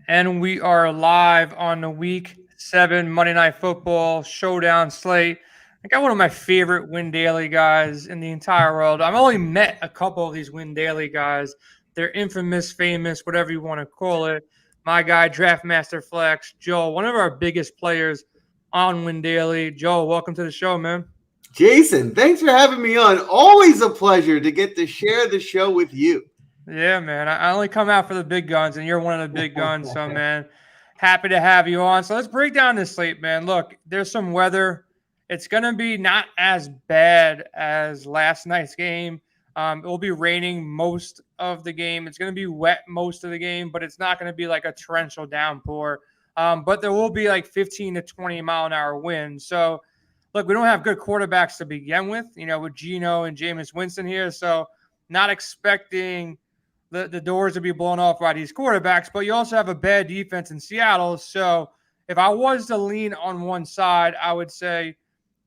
And we are live on the week 7 Monday Night Football Showdown slate. I got one of my favorite Win Daily guys in the entire world. I've only met a couple of these Win Daily guys. They're infamous, famous, whatever you want to call it. My guy, Draftmaster Flex, Joel, one of our biggest players on Win Daily. Joel, welcome to the show, man. Jason, thanks for having me on. Always a pleasure to get to share the show with you. Yeah, man. I only come out for the big guns, and you're one of the big guns. So, man, happy to have you on. So let's break down this slate, man. Look, there's some weather. It's gonna be not as bad as last night's game. It will be raining most of the game. It's gonna be wet most of the game, but it's not gonna be like a torrential downpour. But there will be like 15 to 20-mile-an-hour winds. So, look, we don't have good quarterbacks to begin with. With Geno and Jameis Winston here, so not expecting the doors to be blown off by these quarterbacks, but you also have a bad defense in Seattle. So if I was to lean on one side, I would say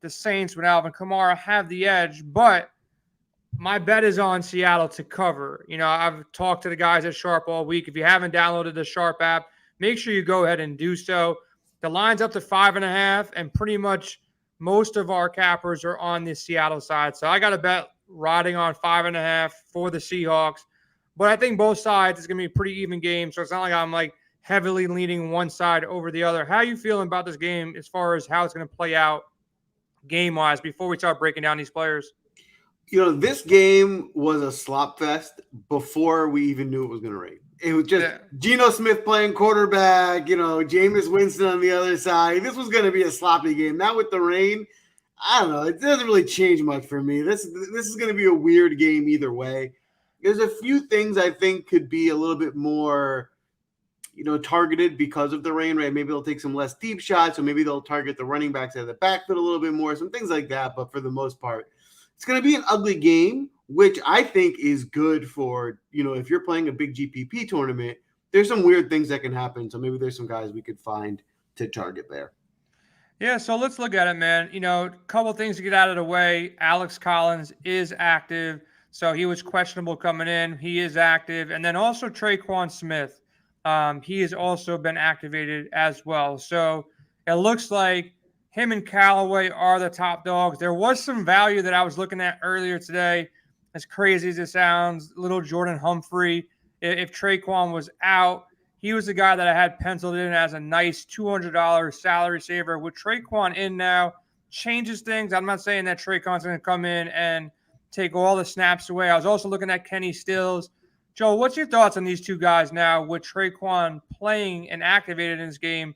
the Saints with Alvin Kamara have the edge, but my bet is on Seattle to cover. I've talked to the guys at Sharp all week. If you haven't downloaded the Sharp app, make sure you go ahead and do so. The line's up to 5.5, and pretty much most of our cappers are on the Seattle side. So I got a bet riding on 5.5 for the Seahawks. But I think both sides is going to be a pretty even game. So it's not like I'm like heavily leaning one side over the other. How are you feeling about this game as far as how it's going to play out game-wise before we start breaking down these players? This game was a slop fest before we even knew it was going to rain. It was just Geno Smith playing quarterback, Jameis Winston on the other side. This was going to be a sloppy game. Now with the rain, I don't know. It doesn't really change much for me. This is going to be a weird game either way. There's a few things I think could be a little bit more, targeted because of the rain, right? Maybe they'll take some less deep shots, or maybe they'll target the running backs out of the backfield a little bit more, some things like that. But for the most part, it's going to be an ugly game, which I think is good for, if you're playing a big GPP tournament, there's some weird things that can happen. So maybe there's some guys we could find to target there. Yeah, so let's look at it, man. A couple things to get out of the way. Alex Collins is active. So he was questionable coming in. He is active. And then also Traquan Smith. He has also been activated as well. So it looks like him and Callaway are the top dogs. There was some value that I was looking at earlier today. As crazy as it sounds, little Jordan Humphrey. If Traquan was out, he was the guy that I had penciled in as a nice $200 salary saver. With Traquan in now, changes things. I'm not saying that Traquan's going to come in and take all the snaps away. I was also looking at Kenny Stills. Joe, what's your thoughts on these two guys now with Traquan playing and activated in this game?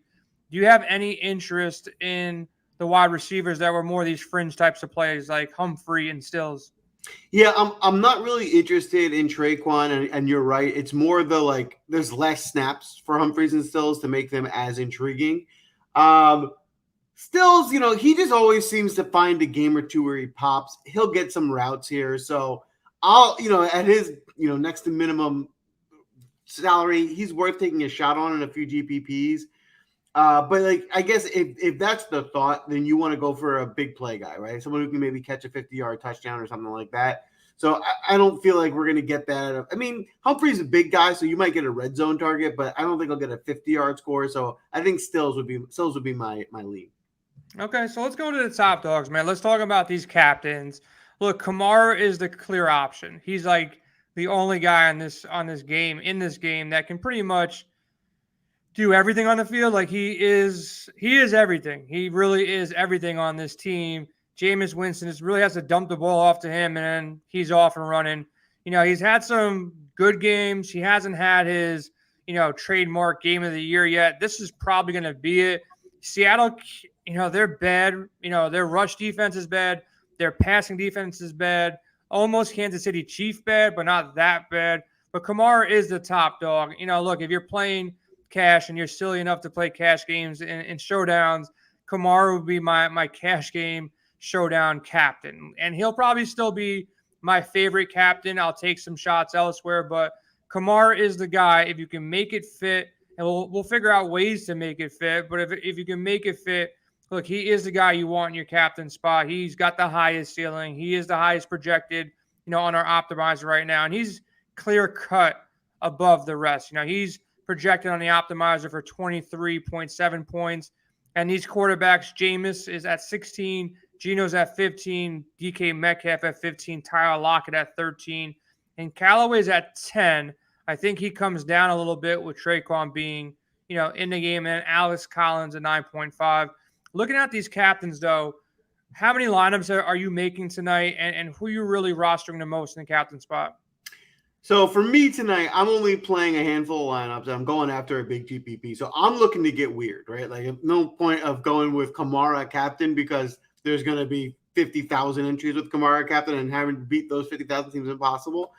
Do you have any interest in the wide receivers that were more of these fringe types of plays like Humphrey and Stills? Yeah, I'm not really interested in Traquan, and you're right. It's more there's less snaps for Humphreys and Stills to make them as intriguing. Stills, he just always seems to find a game or two where he pops. He'll get some routes here. So I'll, at his, next to minimum salary, he's worth taking a shot on in a few GPPs. But I guess if that's the thought, then you want to go for a big play guy, right? Someone who can maybe catch a 50-yard touchdown or something like that. So I don't feel like we're going to get that. I mean, Humphrey's a big guy, so you might get a red zone target, but I don't think he'll get a 50-yard score. So I think Stills would be my lead. Okay, so let's go to the top dogs, man. Let's talk about these captains. Look, Kamara is the clear option. He's like the only guy in this game that can pretty much do everything on the field. Like he is everything. He really is everything on this team. Jameis Winston really has to dump the ball off to him, and then he's off and running. He's had some good games. He hasn't had his, trademark game of the year yet. This is probably going to be it. Seattle, they're bad. Their rush defense is bad. Their passing defense is bad. Almost Kansas City Chief bad, but not that bad. But Kamara is the top dog. Look, if you're playing cash and you're silly enough to play cash games in showdowns, Kamara would be my cash game showdown captain. And he'll probably still be my favorite captain. I'll take some shots elsewhere, but Kamara is the guy. If you can make it fit, and we'll figure out ways to make it fit, but if you can make it fit, look, he is the guy you want in your captain spot. He's got the highest ceiling. He is the highest projected, on our optimizer right now. And he's clear cut above the rest. He's projected on the optimizer for 23.7 points. And these quarterbacks, Jameis is at 16, Geno's at 15, DK Metcalf at 15, Tyler Lockett at 13, and Callaway's at 10. I think he comes down a little bit with Traquan being, in the game, and Alex Collins at 9.5. Looking at these captains, though, how many lineups are you making tonight, and who are you really rostering the most in the captain spot? So for me tonight, I'm only playing a handful of lineups. I'm going after a big GPP. So I'm looking to get weird, right? Like no point of going with Kamara captain because there's going to be 50,000 entries with Kamara captain, and having to beat those 50,000 seems impossible.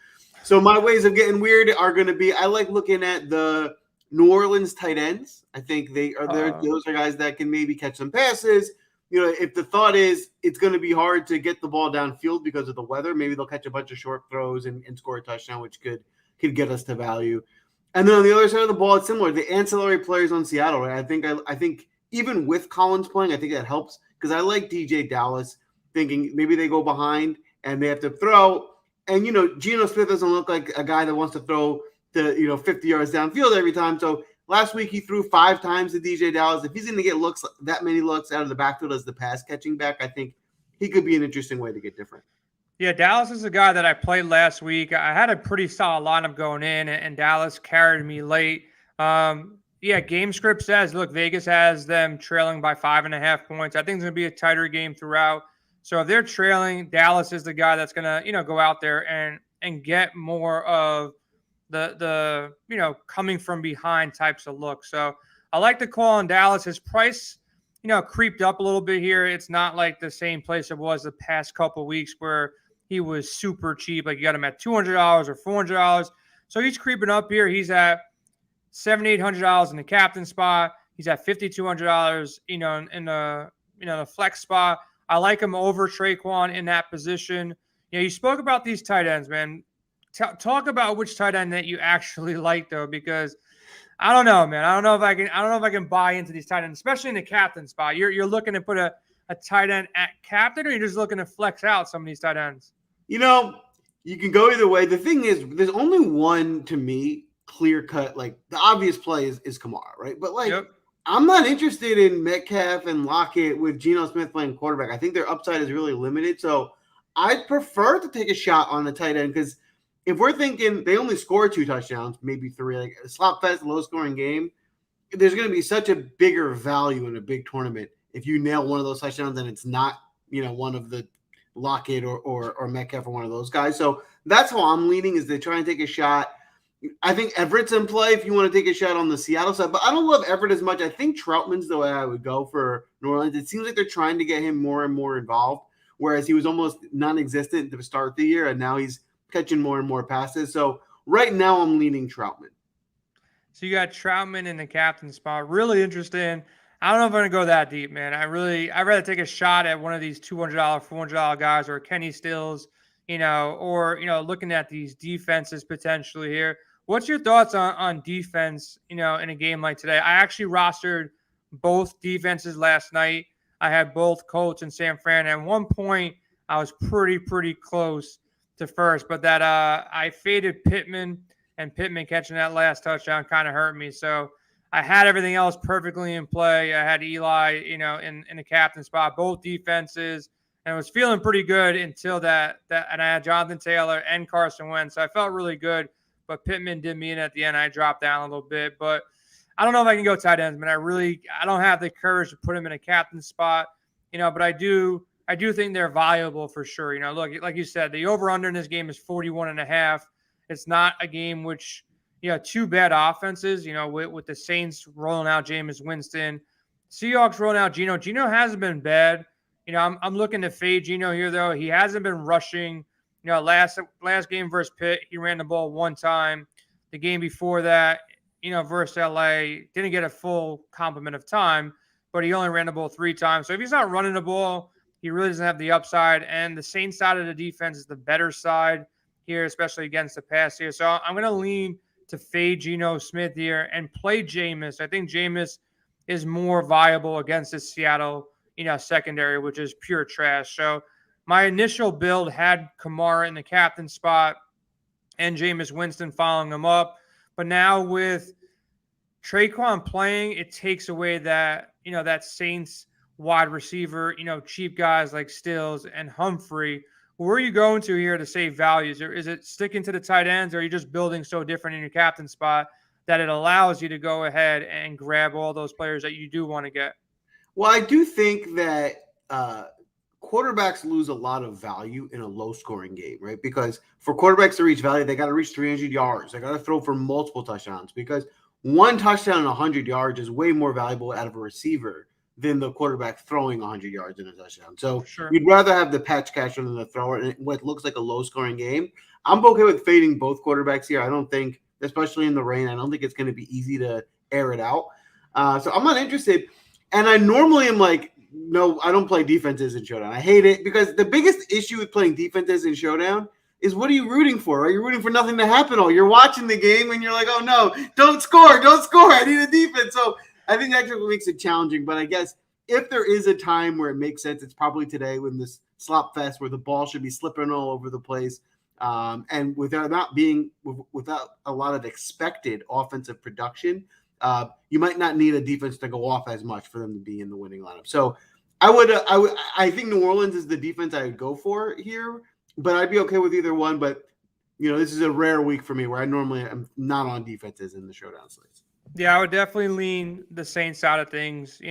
So my ways of getting weird are going to be, I like looking at the New Orleans tight ends. I think those are guys that can maybe catch some passes. If the thought is it's going to be hard to get the ball downfield because of the weather, maybe they'll catch a bunch of short throws and score a touchdown, which could get us to value. And then on the other side of the ball, it's similar. The ancillary players on Seattle, right? I think even with Collins playing, I think that helps because I like DJ Dallas, thinking maybe they go behind and they have to throw. And, Geno Smith doesn't look like a guy that wants to throw to, 50 yards downfield every time. So last week he threw 5 times to DJ Dallas. If he's going to get that many looks out of the backfield as the pass catching back, I think he could be an interesting way to get different. Yeah, Dallas is a guy that I played last week. I had a pretty solid lineup going in, and Dallas carried me late. Game script says, look, Vegas has them trailing by 5.5 points. I think it's going to be a tighter game throughout. So if they're trailing, Dallas is the guy that's going to, go out there and get more of the coming from behind types of looks. So I like the call on Dallas. His price, creeped up a little bit here. It's not like the same place it was the past couple of weeks where he was super cheap. Like you got him at $200 or $400. So he's creeping up here. He's at $700-800 in the captain spot. He's at $5,200, in the flex spot. I like him over Traquan in that position. You spoke about these tight ends, man. Talk about which tight end that you actually like, though, because I don't know, man. I don't know if I can buy into these tight ends, especially in the captain spot. You're looking to put a tight end at captain, or you're just looking to flex out some of these tight ends? You can go either way. The thing is, there's only one, to me, clear cut. Like the obvious play is Kamara, right? But I'm not interested in Metcalf and Lockett with Geno Smith playing quarterback. I think their upside is really limited. So I'd prefer to take a shot on the tight end because if we're thinking they only score 2 touchdowns, maybe 3, like a slop fest, low-scoring game, there's going to be such a bigger value in a big tournament if you nail one of those touchdowns and it's not, one of the Lockett or Metcalf or one of those guys. So that's how I'm leaning, is they try and take a shot. I think Everett's in play if you want to take a shot on the Seattle side, but I don't love Everett as much. I think Troutman's the way I would go for New Orleans. It seems like they're trying to get him more and more involved, whereas he was almost non-existent to start the year, and now he's catching more and more passes. So right now I'm leaning Troutman. So you got Troutman in the captain spot. Really interesting. I don't know if I'm going to go that deep, man. I'd rather take a shot at one of these $200, $400 guys, or Kenny Stills, or looking at these defenses potentially here. What's your thoughts on defense, in a game like today? I actually rostered both defenses last night. I had both Colts and San Fran. At one point, I was pretty close to first, but that I faded Pittman, and Pittman catching that last touchdown kind of hurt me. So I had everything else perfectly in play. I had Eli, in the captain spot, both defenses, and I was feeling pretty good until that and I had Jonathan Taylor and Carson Wentz. So I felt really good, but Pittman did me in at the end. I dropped down a little bit, but I don't know if I can go tight ends, man. I don't have the courage to put him in a captain spot, but I do think they're valuable for sure. Look, like you said, the over-under in this game is 41.5. It's not a game which, 2 bad offenses, with the Saints rolling out Jameis Winston, Seahawks rolling out Geno. Geno hasn't been bad. I'm looking to fade Geno here, though. He hasn't been rushing. Last game versus Pitt, he ran the ball 1 time. The game before that, versus LA, didn't get a full complement of time, but he only ran the ball 3 times. So if he's not running the ball, he really doesn't have the upside. And the Saints side of the defense is the better side here, especially against the pass here. So I'm going to lean to fade Geno Smith here and play Jameis. I think Jameis is more viable against the Seattle, secondary, which is pure trash. So my initial build had Kamara in the captain spot and Jameis Winston following him up. But now with Traquan playing, it takes away that, that Saints wide receiver, cheap guys like Stills and Humphrey. Where are you going to here to save values? Or is it sticking to the tight ends, or are you just building so different in your captain spot that it allows you to go ahead and grab all those players that you do want to get? Well, I do think that quarterbacks lose a lot of value in a low-scoring game, right? Because for quarterbacks to reach value, they got to reach 300 yards. They got to throw for multiple touchdowns, because one touchdown and 100 yards is way more valuable out of a receiver than the quarterback throwing 100 yards in a touchdown. So you'd rather have the patch catcher than the thrower in what looks like a low-scoring game. I'm okay with fading both quarterbacks here. I don't think, especially in the rain, I don't think it's going to be easy to air it out. So I'm not interested. And I normally am like, no, I don't play defenses in Showdown. I hate it, because the biggest issue with playing defenses in Showdown is, what are you rooting for, right? You're rooting for nothing to happen. You're watching the game and you're like, oh no, don't score. I need a defense. So I think that's what makes it challenging. But I guess if there is a time where it makes sense, it's probably today, when this slop fest where the ball should be slipping all over the place. And without a lot of expected offensive production, you might not need a defense to go off as much for them to be in the winning lineup. So I think New Orleans is the defense I would go for here, but I'd be okay with either one. But this is a rare week for me where I normally am not on defenses in the Showdown slates. Yeah, I would definitely lean the Saints side of things.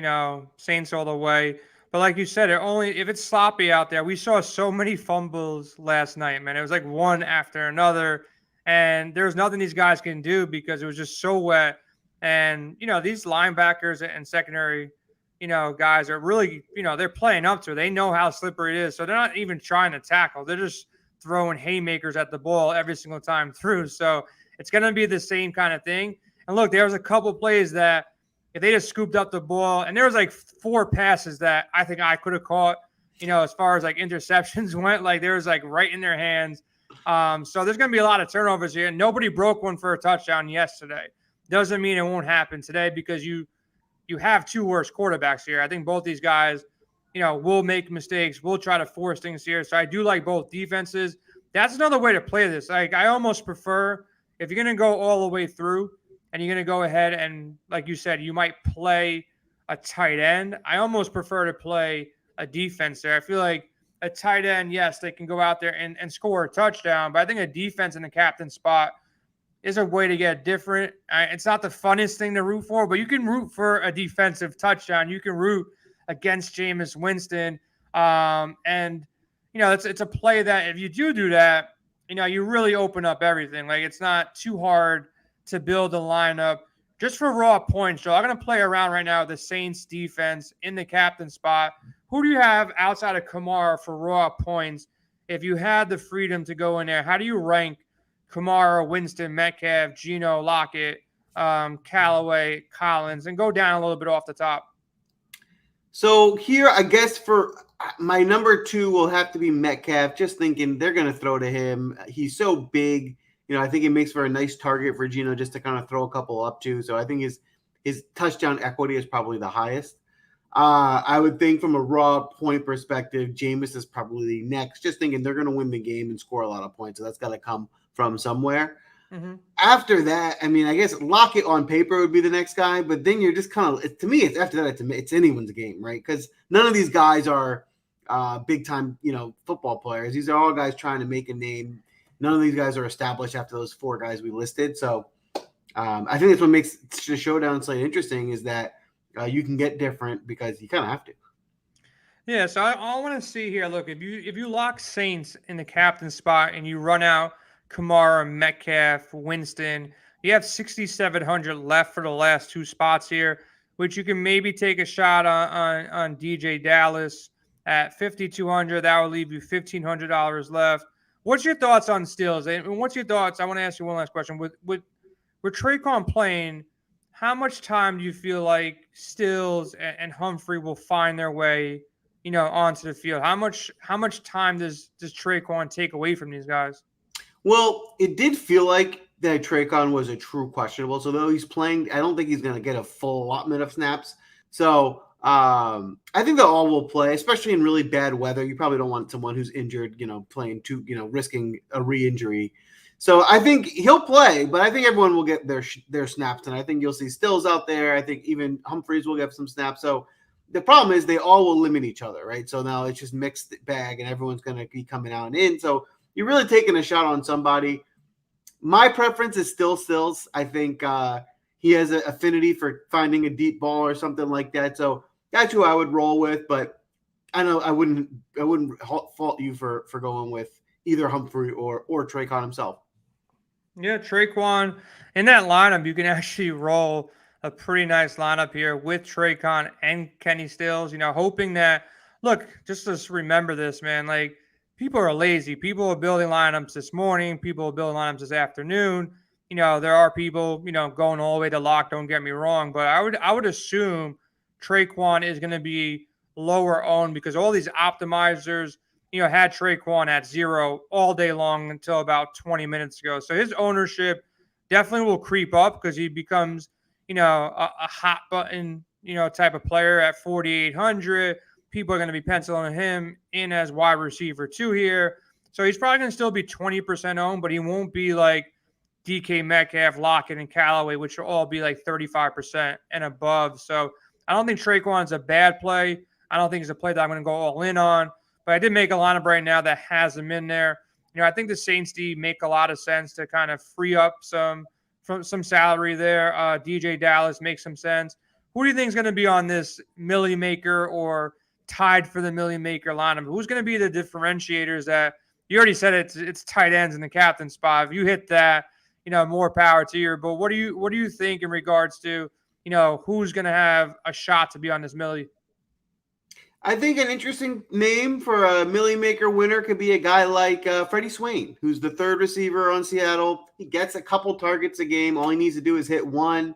Saints all the way. But like you said, if it's sloppy out there. We saw so many fumbles last night, man. It was like one after another, and there's nothing these guys can do because it was just so wet. And, these linebackers and secondary, guys are really, they're playing up to it. They know how slippery it is. So they're not even trying to tackle. They're just throwing haymakers at the ball every single time through. So it's going to be the same kind of thing. And look, there was a couple plays that if they just scooped up the ball, and there was like 4 passes that I think I could have caught, as far as like interceptions went, like there was like right in their hands. So there's going to be a lot of turnovers here. Nobody broke one for a touchdown yesterday. Doesn't mean it won't happen today, because you have 2 worse quarterbacks here. I think both these guys, will make mistakes. Will try to force things here. So I do like both defenses. That's another way to play this. Like, I almost prefer, if you're going to go all the way through and you're going to go ahead and, like you said, you might play a tight end. I almost prefer to play a defense there. I feel like a tight end, yes, they can go out there and score a touchdown, but I think a defense in the captain spot is a way to get different. It's not the funnest thing to root for, but you can root for a defensive touchdown. You can root against Jameis Winston. And, it's a play that if you do that, you really open up everything. Like, it's not too hard to build a lineup just for raw points. So I'm going to play around right now with the Saints defense in the captain spot. Who do you have outside of Kamara for raw points? If you had the freedom to go in there, how do you rank Kamara, Winston, Metcalf, Geno, Lockett, Callaway, Collins, and go down a little bit off the top? So here, I guess for my number 2 will have to be Metcalf. Just thinking they're going to throw to him. He's so big. I think it makes for a nice target for Geno just to kind of throw a couple up to. So I think his touchdown equity is probably the highest. I would think from a raw point perspective, Jameis is probably next. Just thinking they're going to win the game and score a lot of points. So that's got to come from somewhere. Mm-hmm. After that, I guess Lockett on paper would be the next guy, but then you're just kind of, to me, it's after that, it's anyone's game, right? Because none of these guys are big time, football players. These are all guys trying to make a name. None of these guys are established after those 4 guys we listed. So I think that's what makes the Showdown slate interesting, is that you can get different because you kind of have to. Yeah, so I want to see here. Look, if you lock Saints in the captain spot and you run out Kamara, Metcalf, Winston, you have 6,700 left for the last 2 spots here, which you can maybe take a shot on DJ Dallas at 5,200. That will leave you $1,500 left. What's your thoughts on Stills? And what's your thoughts? I want to ask you one last question. With Traquan playing, how much time do you feel like Stills and Humphrey will find their way, onto the field? How much time does Traquan take away from these guys? Well, it did feel like that Traquan was a true questionable. So though he's playing, I don't think he's going to get a full allotment of snaps. So I think they all will play, especially in really bad weather. You probably don't want someone who's injured, playing risking a re-injury. So I think he'll play, but I think everyone will get their snaps, and I think you'll see Stills out there. I think even Humphreys will get some snaps. So the problem is they all will limit each other, right? So now it's just mixed bag, and everyone's going to be coming out and in. So you're really taking a shot on somebody. My preference is still Stills. I think he has an affinity for finding a deep ball or something like that. So that's who I would roll with. But I know I wouldn't fault you for going with either Humphrey or Traycon himself. Yeah, Traquan in that lineup, you can actually roll a pretty nice lineup here with Traycon and Kenny Stills. Hoping that just remember this, man. Like people are lazy. People are building lineups this morning. People are building lineups this afternoon. There are people going all the way to lock. Don't get me wrong, but I would assume Traquan is going to be lower owned because all these optimizers had Traquan at 0 all day long until about 20 minutes ago. So his ownership definitely will creep up because he becomes, a hot button, type of player at 4,800. People are going to be penciling him in as wide receiver 2 here. So he's probably going to still be 20% owned, but he won't be like DK Metcalf, Lockett, and Callaway, which will all be like 35% and above. So I don't think Traquan's a bad play. I don't think it's a play that I'm going to go all in on. But I did make a lineup right now that has him in there. I think the Saints D make a lot of sense to kind of free up some salary there. DJ Dallas makes some sense. Who do you think is going to be on this Millie Maker or tied for the Millie Maker lineup? Who's going to be the differentiators that you already said it's tight ends in the captain spot? If you hit that, more power to you. But what do you think in regards to who's going to have a shot to be on this Millie? I think an interesting name for a Millie Maker winner could be a guy like Freddie Swain, who's the third receiver on Seattle. He gets a couple targets a game. All he needs to do is hit one.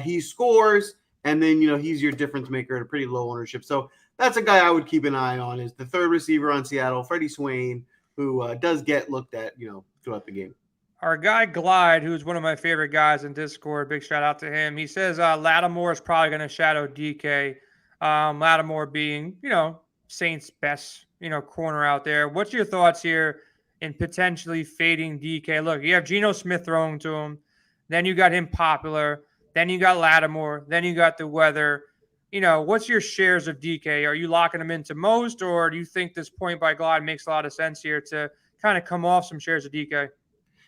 He scores, and then, he's your difference maker at a pretty low ownership. So that's a guy I would keep an eye on, is the third receiver on Seattle, Freddie Swain, who does get looked at, throughout the game. Our guy Glide, who's one of my favorite guys in Discord, big shout out to him. He says Lattimore is probably going to shadow DK. Lattimore being, Saints' best, corner out there. What's your thoughts here in potentially fading DK? Look, you have Geno Smith throwing to him. Then you got him popular. Then you got Lattimore. Then you got the weather. What's your shares of DK? Are you locking him into most, or do you think this point by Glide makes a lot of sense here to kind of come off some shares of DK?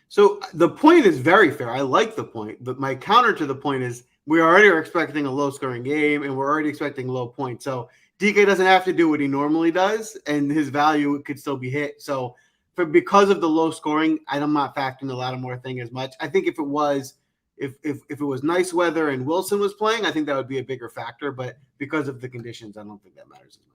So the point is very fair. I like the point, but my counter to the point is we already are expecting a low-scoring game, and we're already expecting low points. So DK doesn't have to do what he normally does, and his value could still be hit. So because of the low scoring, I'm not factoring the Lattimore thing as much. I think if it was nice weather and Wilson was playing, I think that would be a bigger factor. But because of the conditions, I don't think that matters as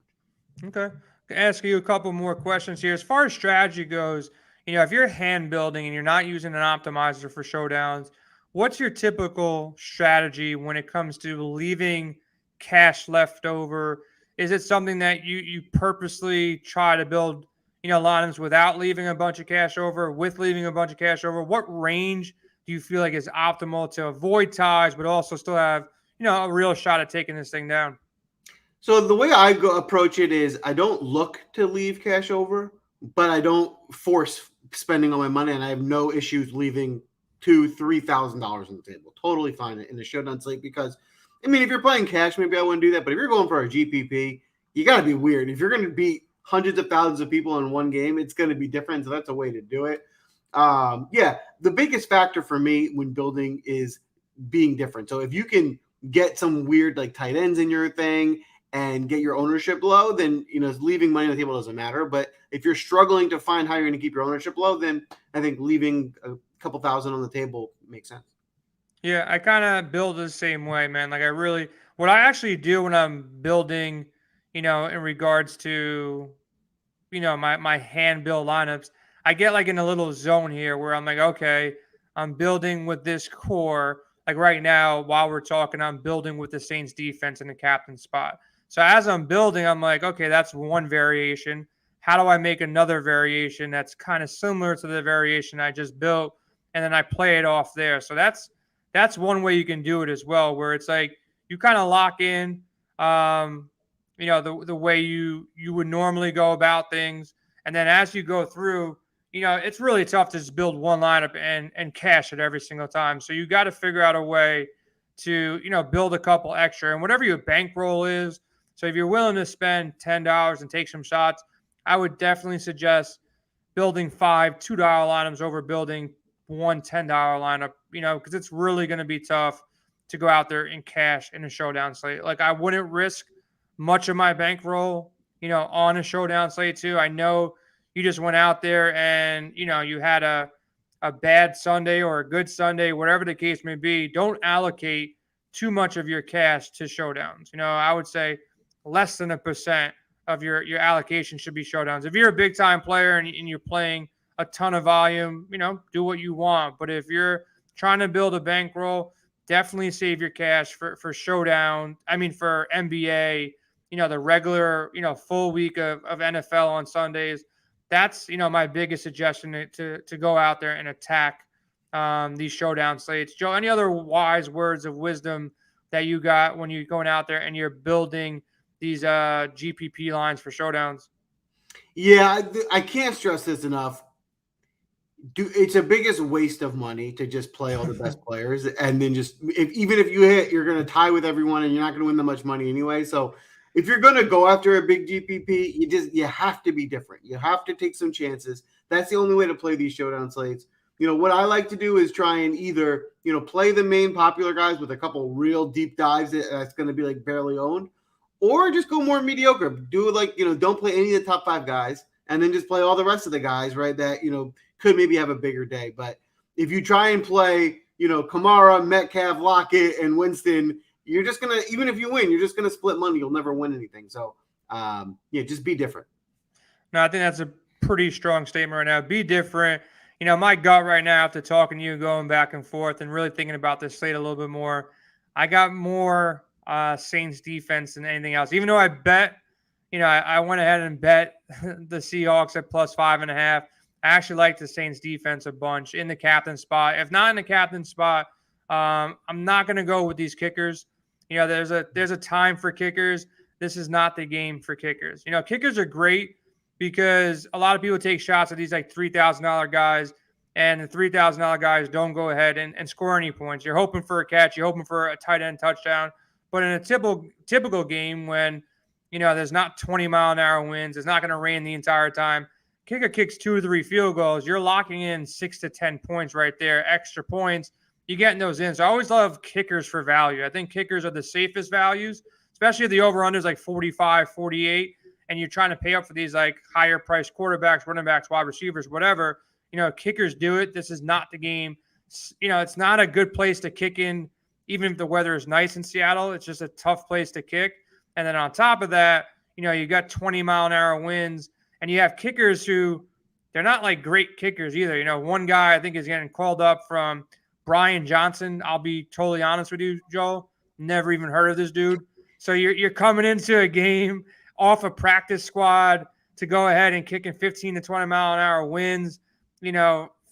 much. Okay. I'll ask you a couple more questions here. As far as strategy goes, if you're hand building and you're not using an optimizer for showdowns, what's your typical strategy when it comes to leaving cash left over? Is it something that you purposely try to build, lineups without leaving a bunch of cash over, with leaving a bunch of cash over? What range do you feel like is optimal to avoid ties, but also still have, a real shot at taking this thing down? So the way I approach it is I don't look to leave cash over, but I don't force spending all my money, and I have no issues leaving $2,000-$3,000 on the table. Totally fine in the showdown slate because, if you're playing cash, maybe I wouldn't do that. But if you're going for a GPP, you got to be weird. If you're going to beat hundreds of thousands of people in one game, it's going to be different. So that's a way to do it. The biggest factor for me when building is being different. So if you can get some weird like tight ends in your thing and get your ownership low, then leaving money on the table doesn't matter. But if you're struggling to find how you're going to keep your ownership low, then I think leaving a couple thousand on the table makes sense. Yeah, I kind of build the same way, man. Like what I actually do when I'm building, in regards to, my hand build lineups, I get like in a little zone here where I'm like, okay, I'm building with this core. Like right now, while we're talking, I'm building with the Saints defense in the captain spot. So as I'm building, I'm like, okay, that's one variation. How do I make another variation that's kind of similar to the variation I just built? And then I play it off there. So that's one way you can do it as well, where it's like you kind of lock in, the way you would normally go about things. And then as you go through, it's really tough to just build one lineup and cash it every single time. So you got to figure out a way to, build a couple extra, and whatever your bankroll is. So if you're willing to spend $10 and take some shots, I would definitely suggest building 5 $2 lineups over building one $10 lineup, because it's really going to be tough to go out there and cash in a showdown slate. Like, I wouldn't risk much of my bankroll, on a showdown slate too. I know you just went out there and, you had a bad Sunday or a good Sunday, whatever the case may be. Don't allocate too much of your cash to showdowns. I would say less than 1% of your allocation should be showdowns. If you're a big time player and you're playing a ton of volume, do what you want. But if you're trying to build a bankroll, definitely save your cash for showdown. I mean, for NBA, the regular, full week of NFL on Sundays. That's, my biggest suggestion to go out there and attack these showdown slates. Joe, any other wise words of wisdom that you got when you're going out there and you're building these GPP lines for showdowns? Yeah, I can't stress this enough. It's a biggest waste of money to just play all the best players, and then even if you hit, you're going to tie with everyone, and you're not going to win that much money anyway. So if you're going to go after a big GPP, you have to be different. You have to take some chances. That's the only way to play these showdown slates. What I like to do is try and either play the main popular guys with a couple real deep dives that's going to be like barely owned, or just go more mediocre. Do like don't play any of the top 5 guys, and then just play all the rest of the guys, right? That could maybe have a bigger day. But if you try and play, Kamara, Metcalf, Lockett, and Winston, you're just going to, even if you win, you're just going to split money. You'll never win anything. So, just be different. No, I think that's a pretty strong statement right now. Be different. My gut right now, after talking to you, going back and forth and really thinking about this slate a little bit more, I got more Saints defense than anything else. Even though I bet, I went ahead and bet the Seahawks at +5.5. I actually like the Saints defense a bunch in the captain spot. If not in the captain spot, I'm not going to go with these kickers. There's a time for kickers. This is not the game for kickers. Kickers are great because a lot of people take shots at these like $3,000 guys, and the $3,000 guys don't go ahead and score any points. You're hoping for a catch. You're hoping for a tight end touchdown. But in a typical game when, there's not 20-mile-an-hour winds, it's not going to rain the entire time, kicker kicks 2 or 3 field goals, you're locking in 6 to 10 points right there, extra points. You're getting those in. So I always love kickers for value. I think kickers are the safest values, especially if the over-under like 45, 48, and you're trying to pay up for these like higher-priced quarterbacks, running backs, wide receivers, whatever. Kickers do it. This is not the game. It's not a good place to kick in, even if the weather is nice in Seattle. It's just a tough place to kick. And then on top of that, you got 20-mile-an-hour winds. And you have kickers who, they're not like great kickers either. One guy I think is getting called up from Brian Johnson. I'll be totally honest with you, Joel. Never even heard of this dude. So you're coming into a game off a practice squad to go ahead and kicking 15 to 20-mile-an-hour winds,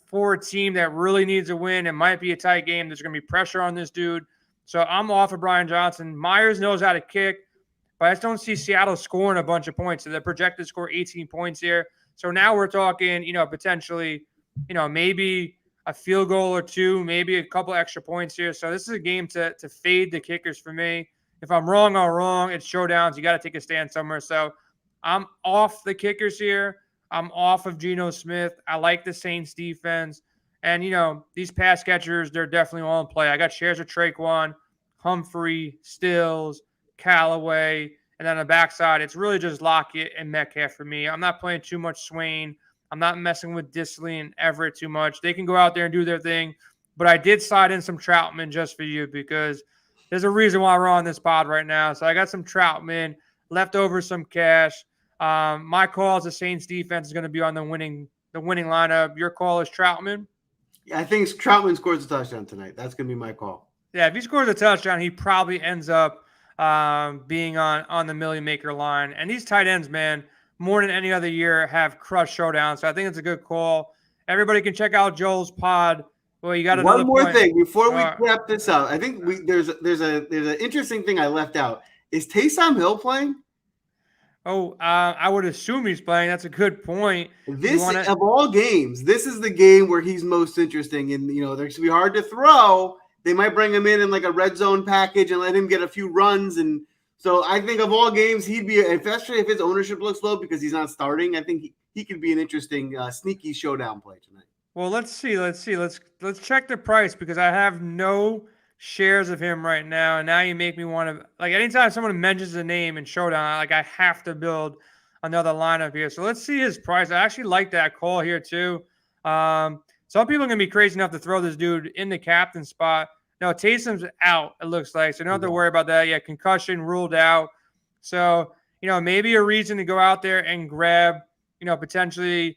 for a team that really needs a win. It might be a tight game. There's going to be pressure on this dude. So I'm off of Brian Johnson. Myers knows how to kick. But I just don't see Seattle scoring a bunch of points. So they're projected to score 18 points here. So now we're talking, potentially, maybe a field goal or 2, maybe a couple extra points here. So this is a game to fade the kickers for me. If I'm wrong, I'm wrong. It's showdowns. You got to take a stand somewhere. So I'm off the kickers here. I'm off of Geno Smith. I like the Saints defense. And, these pass catchers, they're definitely all in play. I got shares of Traquan, Humphrey, Stills, Callaway, and then on the backside, it's really just Lockett and Metcalf for me. I'm not playing too much Swain. I'm not messing with Disley and Everett too much. They can go out there and do their thing. But I did slide in some Troutman just for you because there's a reason why we're on this pod right now. So I got some Troutman, left over some cash. My call as the Saints defense is going to be on the winning lineup. Your call is Troutman? Yeah, I think Troutman scores a touchdown tonight. That's going to be my call. Yeah, if he scores a touchdown, he probably ends up being on the million maker line. And these tight ends, man, more than any other year have crushed showdowns. So I think it's a good call. Everybody can check out Joel's pod. Well, you got another one more point. thing before we wrap this up. I think there's an interesting thing I left out. Is Taysom Hill playing? I would assume he's playing. That's a good point. Of all games, this is the game where he's most interesting. And, they're going to be hard to throw. They might bring him in like a red zone package and let him get a few runs. And so I think of all games, he'd be, especially if his ownership looks low because he's not starting, I think he could be an interesting sneaky showdown play tonight. Well, let's see. Let's check the price because I have no shares of him right now. And now you make me want to, like, anytime someone mentions a name in Showdown, I have to build another lineup here. So let's see his price. I actually like that call here too. Some people are going to be crazy enough to throw this dude in the captain spot. No, Taysom's out, it looks like. So you don't have to worry about that. Yeah, concussion ruled out. So, maybe a reason to go out there and grab, potentially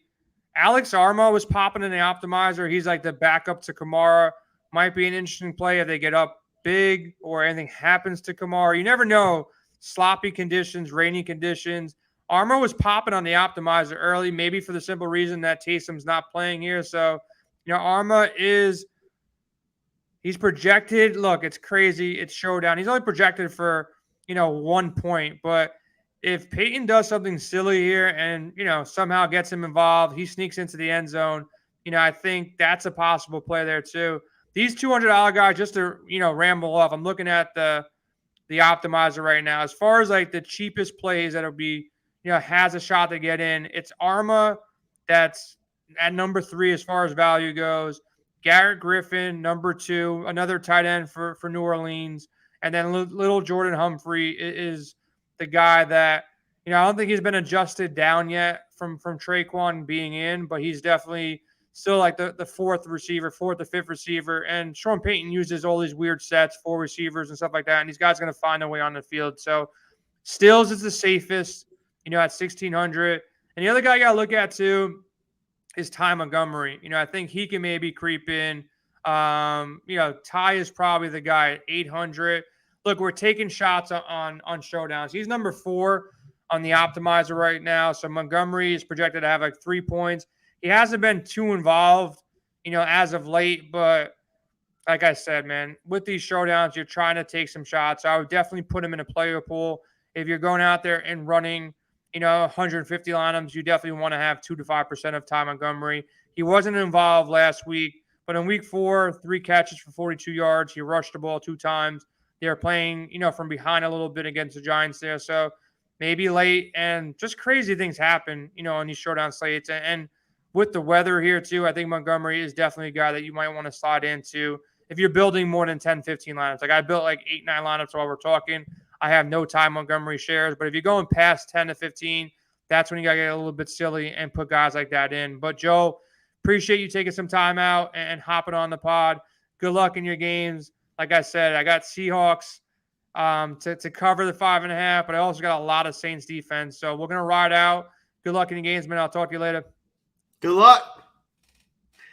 Alex Arma was popping in the optimizer. He's like the backup to Kamara. Might be an interesting play if they get up big or anything happens to Kamara. You never know. Sloppy conditions, rainy conditions. Arma was popping on the optimizer early, maybe for the simple reason that Taysom's not playing here. So, Arma he's projected. Look, it's crazy. It's Showdown. He's only projected for, 1 point. But if Peyton does something silly here and, somehow gets him involved, he sneaks into the end zone, I think that's a possible play there too. These $200 guys, just to, ramble off, I'm looking at the optimizer right now. As far as like the cheapest plays that'll be, has a shot to get in, it's Arma that's at number 3 as far as value goes. Garrett Griffin, number 2, another tight end for New Orleans. And then little Jordan Humphrey is the guy that, I don't think he's been adjusted down yet from Traquan being in, but he's definitely still like the 4th or 5th receiver. And Sean Payton uses all these weird sets, 4 receivers and stuff like that. And these guys are going to find their way on the field. So Stills is the safest, at 1,600. And the other guy you got to look at too is Ty Montgomery. I think he can maybe creep in. Ty is probably the guy at 800. Look, we're taking shots on showdowns. He's number 4 on the optimizer right now. So Montgomery is projected to have like 3 points. He hasn't been too involved, as of late. But like I said, man, with these showdowns, you're trying to take some shots. So I would definitely put him in a player pool. If you're going out there and running, 150 lineups, you definitely want to have 2 to 5% of Ty Montgomery. He wasn't involved last week, but in week 4, 3 catches for 42 yards. He rushed the ball 2 times. They're playing, from behind a little bit against the Giants there. So maybe late, and just crazy things happen, on these showdown slates. And with the weather here too, I think Montgomery is definitely a guy that you might want to slide into if you're building more than 10, 15 lineups. Like I built like 8, 9 lineups while we're talking. I have no Ty Montgomery shares, but if you're going past 10 to 15, that's when you got to get a little bit silly and put guys like that in. But Joe, appreciate you taking some time out and hopping on the pod. Good luck in your games. Like I said, I got Seahawks to cover the 5.5, but I also got a lot of Saints defense. So we're going to ride out. Good luck in your games, man. I'll talk to you later. Good luck.